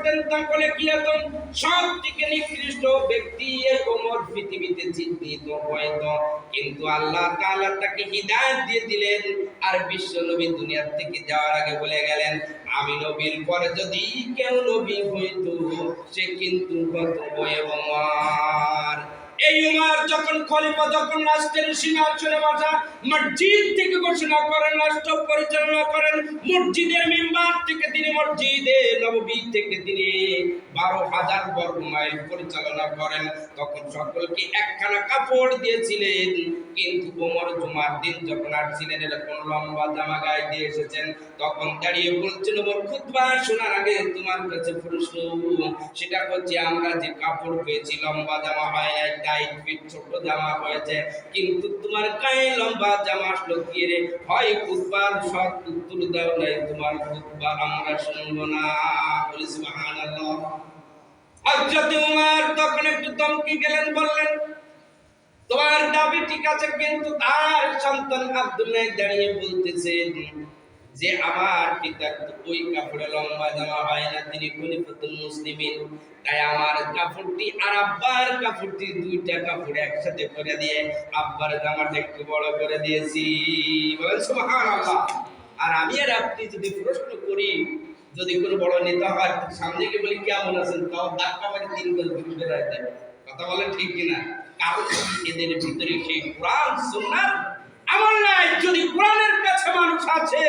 করতেন তাহলে কি হতো? সব থেকে নিকৃষ্ট ব্যক্তি ওমর পৃথিবীতে চিহ্নিত হয়তো, কিন্তু আল্লাহ তাআলা তাকে হিদায়াত দিয়ে দিলেন। আর বিশ্ব নবী দুনিয়া থেকে যাওয়ার আগে বলে গেলেন, আমি নবীর পরে যদি কেউ নবী হইতো সে কিন্তু হতো ওমর। এই উমর যখন খলিফা, যখন রাষ্ট্রের সিংহাসনে বসা, মসজিদ থেকে ঘোষণা করেন, রাষ্ট্র পরিচালনা করেন, মসজিদের মিম্বার থেকে তিনি মসজিদে নববী থেকে তিনি 12,000 বর্গ মাইল পরিচালনা করেন। তখন সকলকে একখানা কাপড় দিয়েছিলেন, কিন্তু ওমর জুমার দিন যখন আসছিলেন এরকম লম্বা জামা গায়ে দিয়ে এসেছেন, তখন দাঁড়িয়ে বলছেন, ওমর খুতবা শোনার আগে তোমার কাছে প্রশ্ন, সেটা হচ্ছে আমরা যে কাপড় পেয়েছি লম্বা জামা হয় না, টাইট ফিট ছোট জামা হয়েছে, কিন্তু তোমার গায়ে লম্বা জামা আসলো কি রে? হয় খুতবার সৎ উত্তর দাও, নাই তোমার খুতবা আমরা শুনবো না। বলি সুবহানাল্লাহ। হযরত ওমর তখন একটু থমকে গেলেন, বললেন, তোমার দাবি ঠিক আছে, কিন্তু তার সন্তান আব্দুল্লাহ দাঁড়িয়ে বলতেছেন যে আমার পিতার তো ওই কাপড়ে লম্বা জামা হয় না, তিনি খলিফাতুল মুসলিমিন, তাই আমার কাপড়টি আর আব্বার কাপড়টি, দুইটা কাপড় একসাথে করে দিয়ে আব্বার জামাটা একটু বড় করে দিয়েছি। বলেন সুবহানাল্লাহ। আর আমি আর আপনি যদি প্রশ্ন করি, যদি কোনো বড় নেতা হয় সামনে গিয়ে বলি কেমন আছেন, তাও ধাক্কা মারি 3 গজ দূরে বেড়ায় দেয়। কথা বলেন ঠিক কিনা? কারণ এদের ভিতরে সেই কোরআন সুন্নাহ আমল নাই। যদি কোরআনের কাছে মানুষ আছে,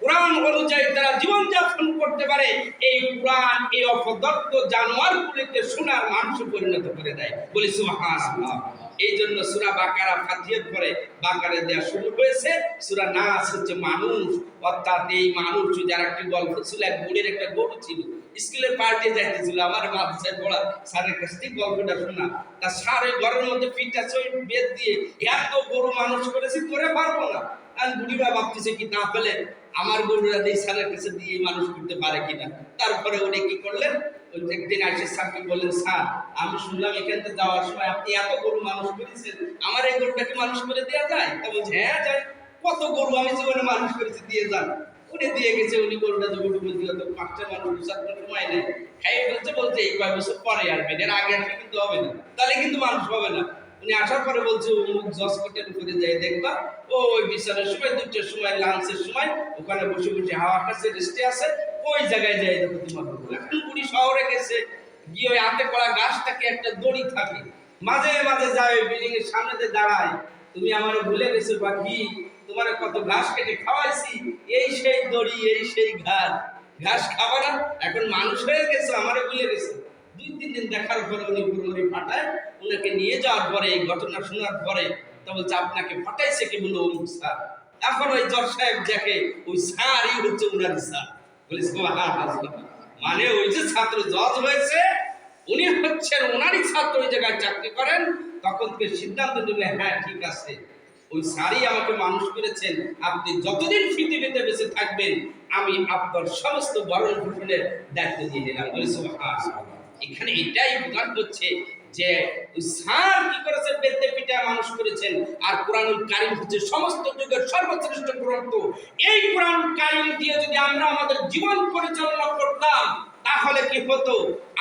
কোরআন অনুযায়ী তারা জীবনযাপন করতে পারে, এই কোরআন এই অপদত্ত জানোয়ারগুলিকে সোনার মাংস পরিণত করে দেয়। বলি সুবহানাল্লাহ। এই জন্য সূরা বাকারা ফাতিহার পরে বাকারা দেয়া শুরু হয়েছে, সূরা নাস হচ্ছে মানুষ, অর্থাৎ এই মানুষ। যার একটি গল্প ছিল, এক বুড়ির একটা গরু ছিল, স্কুলের পার্টি যাইতেছিল, আমার মাদ্রাসায় পড়া স্যারের কাছ থেকে গল্পটা শোনা। তা স্যার ওই ঘরের মধ্যে ফিট আছে ওই বেদ দিয়ে এত গরু মানুষ করেছি, করে পারবো না। আর বুড়িরা ভাবতেছে কি না পেলে আমার গরুরা দিয়ে স্যারের কাছে দিয়ে মানুষ করতে পারে কিনা। তারপরে উনি কি করলেন, একদিন আসে স্যারকে বললেন, স্যার আমি শুনলাম এখান থেকে যাওয়ার সময় আপনি এত গরু মানুষ করেছেন, আমার এই গরুটাকে মানুষ করে দেওয়া যায়? তা বলছে হ্যাঁ যায়, কত গরু আমি জীবনে মানুষ করেছি, দিয়ে যান। উনি দিয়ে গেছে, উনি গরুটা জগৎ বুদ্ধি হতো 5টা মানুষ 2-4 সময় নেই, খাইয়ে ফেলছে, বলছে এই কয় বছর পরে আসবেন, এর আগে আসলে কিন্তু হবে না, তাহলে কিন্তু মানুষ হবে না। উনি আসার পরে বলছে অমুক জসকোটের উপরে যাই দেখবা, ওই বিছানার সময় 2টার সময় লাঞ্চের সময় ওখানে বসে বসে হাওয়া খাচ্ছে, রেস্টে আছে, ওই জায়গায় যাই দেখো তোমার গরু। এখন বুড়ি শহরে গেছে, গিয়ে ওই হাতে করা গাছটাকে একটা দড়ি থাকে, মাঝে মাঝে যায় ওই বিল্ডিং এর সামনে দিয়ে দাঁড়ায়, তুমি আমার ভুলে গেছো বাকি, তোমার কত ঘাস কেটে খাওয়াইছি, এই সেই দড়ি, এই সেই ঘাস, ঘাস খাবা না, এখন মানুষ হয়ে গেছে, আমারে ভুলে গেছে। 2-3 দিন দেখার পরে উনি পুরোপুরি ফাটায়, ওনাকে নিয়ে যাওয়ার পরে এই ঘটনা শোনার পরে তা বলছে আপনাকে ফাটাইছে কি? বললো অমুক স্যার। এখন ওই জজ সাহেব দেখে ওই স্যারই হচ্ছে ওনার স্যার। বলিস মানে ওই যে ছাত্র জজ হয়েছে উনি হচ্ছেন ওনারই ছাত্র, ওই জায়গায় চাকরি করেন। তখন থেকে সিদ্ধান্ত নিলে হ্যাঁ ঠিক আছে, ওই স্যারই আমাকে মানুষ করেছেন, আপনি যতদিন পৃথিবীতে বেঁচে থাকবেন আমি আপনার সমস্ত ভরণ পোষণের দায়িত্ব দিয়ে দিলাম। বলি সুবহানাল্লাহ। এখানে এটাই প্রকাশ হচ্ছে যে স্যার কি করেছেন, বেদে পিঠা মানুষ করেছেন। আর কোরআনুল কারীম হচ্ছে সমস্ত যুগের সর্বশ্রেষ্ঠ গ্রন্থ। এই কোরআনুল কারীম দিয়ে যদি আমরা আমাদের জীবন পরিচালনা করতাম, তাহলে কি হতো,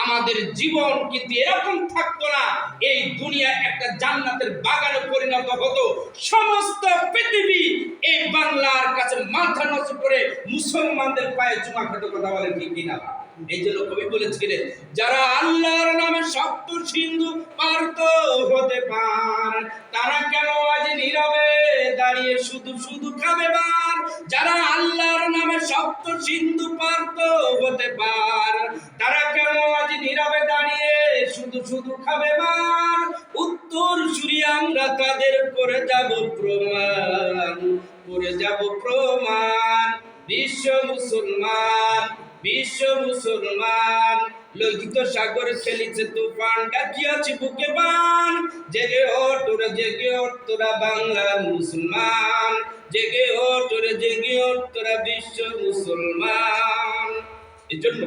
আমাদের জীবন কিন্তু এরকম থাকতো না, এই দুনিয়া একটা জান্নাতের বাগানে পরিণত হতো। সমস্ত পৃথিবী এই বাংলার কাছে মাথা নত করে মুসলমানদের পায়ে চুমা খেতে, কথা বলেন ঠিক কিনা? এই জন্য কবি বলেছিলেন, যারা আল্লাহর নামে সপ্ত সিন্ধু পার তো হতে পার, তারা কেন আজ নীরবে দাঁড়িয়ে শুধু শুধু খাবে বার। যারা আল্লাহর নামে সপ্ত সিন্ধু পার তো হতে পার, তারা কেন আজ নীরবে দাঁড়িয়ে শুধু শুধু খাবে বার। উত্তর সুরি আমরা তাদের করে যাব প্রমাণ, করে যাব প্রমাণ। বিশ্ব মুসলমান, বিশ্ব মুসলমান, লোহিত সাগর খেলিছে তুফান, ডাকিয়াছে বুকে বান। জেগে ওঠ ওরে, জেগে ওঠ তোরা বাংলার মুসলমান, জেগে ওঠ ওরে, জেগে ওঠ তোরা বিশ্ব মুসলমান। এজন্য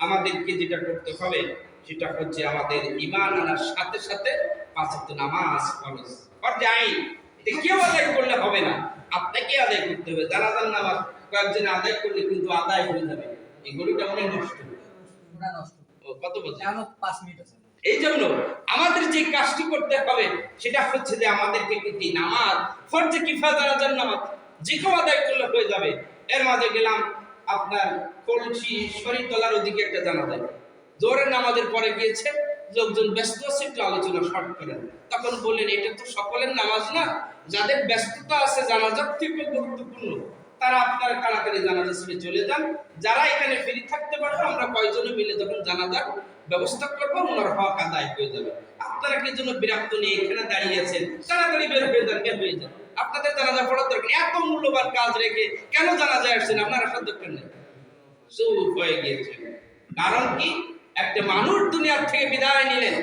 আমাদেরকে যেটা করতে হবে সেটা হচ্ছে আমাদের ঈমান আনার সাথে সাথে 5 ওয়াক্ত নামাজ ফরজ। ফরজ আইন, এটা কেউ আদায় করলে হবে না, আপনাকে আদায় করতে হবে। জানাজার নামাজ কয়েকজন আদায় করলে কিন্তু আদায় হয়ে যাবে, এগুলোটা অনেক নষ্ট। কত বলছে? 5 মিনিট আছে। এই জন্য আমাদের যে কাজটি করতে হবে সেটা হচ্ছে যে আমাদেরকে কিন্তু নামাজ ফরজে কিফায়া জানাজার নামাজ যে কেউ আদায় করলে হয়ে যাবে। এর মাঝে গেলাম আপনার কলসি শরীরতলার ওদিকে একটা জানাজা, জোহরের নামাজের পরে গিয়েছে, লোকজন ব্যস্ত আছে, একটু আলোচনা শর্ট করেন। তখন বললেন এটা তো সকলের নামাজ না, যাদের ব্যস্ততা আছে জানাজার থেকে গুরুত্বপূর্ণ তারা আপনার তাড়াতাড়ি জানাজা ছেড়ে চলে যান, যারা এখানে ফ্রি থাকতে পারবে আমরা কয়েকজনে মিলে যখন জানাজার ব্যবস্থা করবো ওনার হক আদায় হয়ে যাবে। আপনারা কি জন্য বিরক্ত নিয়ে এখানে দাঁড়িয়ে আছেন? তাড়াতাড়ি বের হয়ে যান, বের হয়ে যান। আপনাদের জানাজা পড়ার দরকার নেই, এত মূল্যবান কাজ রেখে কেন জানাজায় আসছেন? আপনার আসার দরকার নেই, চুপ হয়ে গিয়েছেন। কারণ কি, একটা মানুষ দুনিয়ার থেকে বিদায় নিলেন,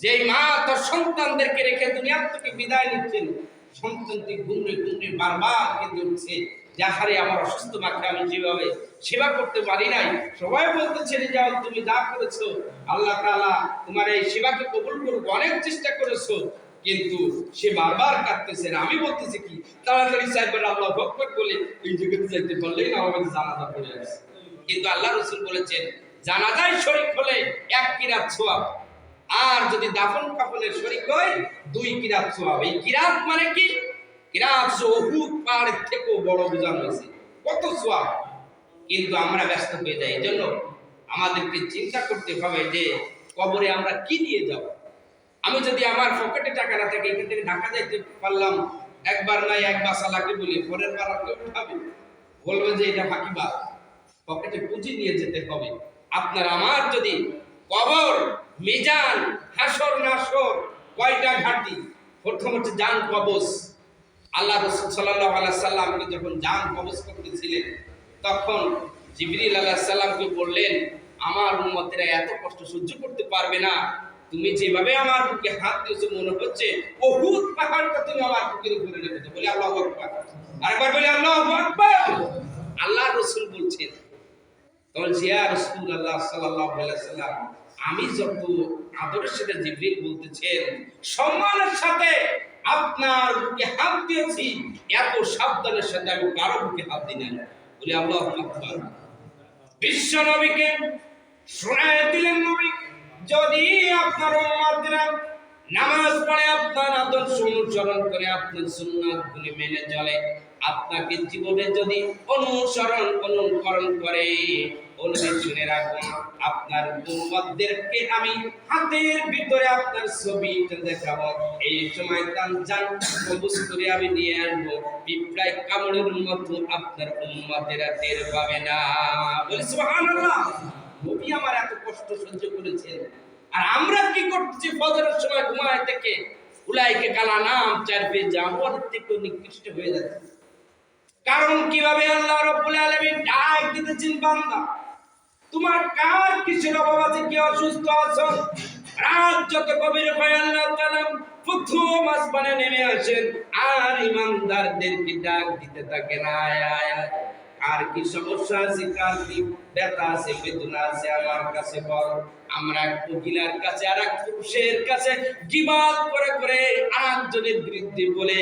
যে মা তার সন্তানদেরকে রেখে দুনিয়ার থেকে বিদায় নিচ্ছেন, সন্তানটি ঘুমড়ে ঘুমড়ে বারবার কেঁদে উঠছে যে আহারে আমার অসুস্থ মাকে আমি যেভাবে সেবা করতে পারি নাই। সবাই বলতেছে যাও তুমি যা করেছো আল্লাহ তাআলা তোমার এই সেবাকে কবুল করুক, অনেক চেষ্টা করেছো, কিন্তু সে বারবার কাঁদতেছে। আমি বলতেছি কি তাড়াতাড়ি চাইবার আল্লাহু আকবার বলে এই জায়গাতে যাইতে পারলেই না আমাদের জানাজা পড়ে আসে। কিন্তু আল্লাহ রাসূল বলেছেন জানাজায় শরীক হলে 1 কিরাত সওয়াব, আর যদি দাফন কাফনের শরীক হয় 2 কিরাত সওয়াব। এই কিরাত মানে কি? কিরাত উহুদ পাহাড়ের থেকেও বড় বোঝানো হয়েছে, কত সওয়াব। কিন্তু আমরা ব্যস্ত হয়ে যাই। এই জন্য আমাদেরকে চিন্তা করতে হবে যে কবরে আমরা কি দিয়ে যাব। আমি যদি আমার পকেটে টাকা না থাকে, এখান থেকে ঢাকা যাইতে পারলাম একবার নাই এক বাসালাকে বলি, পরের বার কেউ উঠাবে, বলবে যে এটা ফাঁকিবাজ, পকেটে পুঁজি নিয়ে যেতে হবে। আপনার আমার যদি কবর, মিজান, হাসর নাসর কয়টা ঘাটি? প্রথম হচ্ছে জান কবজ। আল্লাহ রাসূল সাল্লাল্লাহু আলাইহি সাল্লামকে যখন জান কবজ করতেছিলেন তখন জিবরিল আলাইহিস সালামকে বললেন আমার উম্মতেরা এত কষ্ট সহ্য করতে পারবে না, তুমি যেভাবে আমার বুকে হাত দিয়েছো মনে হচ্ছে উহুদ পাহাড়টা তুমি আমার বুকের উপরে রেখেছো। বলি আল্লাহু আকবার, আরেকবার বলি আল্লাহু আকবার। আল্লাহ রাসূল বলছেন তখন ইয়া রাসূলুল্লাহ সাল্লাল্লাহু আলাইহি সাল্লাম, আমি যত আদরের সাথে জিবরিল বলতেছেন সম্মানের সাথে আপনার বুকে হাত দিয়েছি, এত সাবধানের সাথে আমি কারো বুকে হাত দিই না। বলি আল্লাহু আকবার। বিশ্ব নবীকে শোনায় দিলেন নবী যদি আপনার উম্মতরা নামাজ পড়ে আপনার আদর্শ অনুসরণ করে আপনার সুন্নাত গুলি মেনে চলে, আপনাকে জীবনে যদি অনুকরণ করে, শুনে রাখুন আপনার উম্মতদেরকে আমি হাতের ভিতরে আপনার ছবিটা দেখাবো। এই সময় তান জান কবজ করে আমি নিয়ে আসবো, পিঁপড়ায় কামড়ের মতো আপনার উম্মতেরা টের পাবে না। বলি সুবহানাল্লাহ। নবী আমার এত কষ্ট সহ্য করেছেন, আর আমরা কি করতেছি? ফজরের সময় ঘুমায় থেকে উলাইকে কালা নাম চার পেয়ে যাওয়ার থেকে নিকৃষ্ট হয়ে যাচ্ছে। কারণ কিভাবে আল্লাহ রাব্বুল আলামিন ডাক দিতেছেন বান্দা তোমার কার কিসের অভাব আছে, কি অসুস্থ আছো? রাত যত গভীর হয় আল্লাহ তাআলা প্রথম আসমানে নেমে আসেন আর ইমানদারদেরকে ডাক দিতে থাকেন, আয় আয় আয়, আর কি সমস্যা আছে, কার কি ব্যথা আছে, বেদনা আছে, আমার কাছে বল। আমরা এক মহিলার কাছে আর এক পুরুষের কাছে গীবাত করে করে আরেকজনের বিরুদ্ধে বলে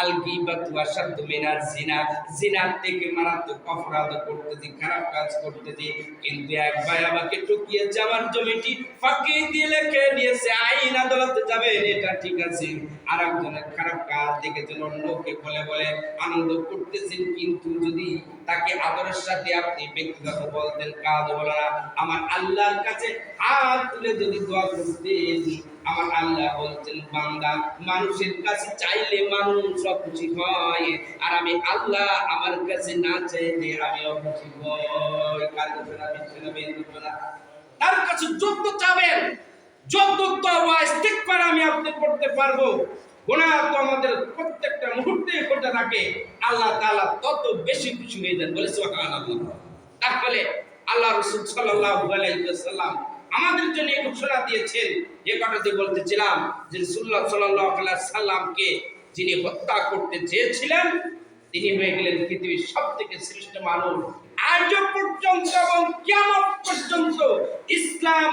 আল গীবাতু আশাদ্দু মিনাজ জিনা, জিনার থেকে মারাত্মক অপরাধ করতেছি, খারাপ কাজ করতেছি। কিন্তু এক ভাই আমাকে ঠকিয়েছে, আমার জমিটি ফাঁকি দিয়ে লেখে নিয়েছে, আইন আদালতে যাবে, এটা ঠিক আছে। আরেকজনের খারাপ কাজ দেখেছেন অন্যকে বলে বলে আনন্দ করতেছেন, কিন্তু যদি তাকে আদরের সাথে আপনি ব্যক্তিগত বলতেন, কাজ বলো না, আমার আল্লাহর কাছে হাত তুলে যদি দোয়া করতেন, আমার আল্লাহ বলছেন বান্দা মানুষের কাছে চাইলে মানুষ খুশি হয়, আর আমি আল্লাহ আমার কাছে না চাইলে আমি অখুশি হই। কার কাছে না বিচ্ছিন্ন, তার কাছে যত চাবেন যত তওবা ইস্তিগফার আমি আপনি করতে পারবো, গুনাহ তো আমাদের প্রত্যেকটা মুহূর্তে ঘটে থাকে, আল্লাহ তাআলা তত বেশি খুশি হয়ে যান। বলে সুবহানাল্লাহ। তাহলে আল্লাহ রাসূল সাল্লাল্লাহু আলাইহি ওয়াসাল্লাম আমাদের জন্য এই ঘোষণা দিয়েছেন, যে কথাটি বলতেছিলাম যে রাসূলুল্লাহ সাল্লাল্লাহু আলাইহি সাল্লামকে যিনি হত্যা করতে চেয়েছিলেন তিনি হয়ে গেলেন পৃথিবীর সবথেকে শ্রেষ্ঠ মানুষ। আজ পর্যন্ত এবং কিয়ামত পর্যন্ত ইসলাম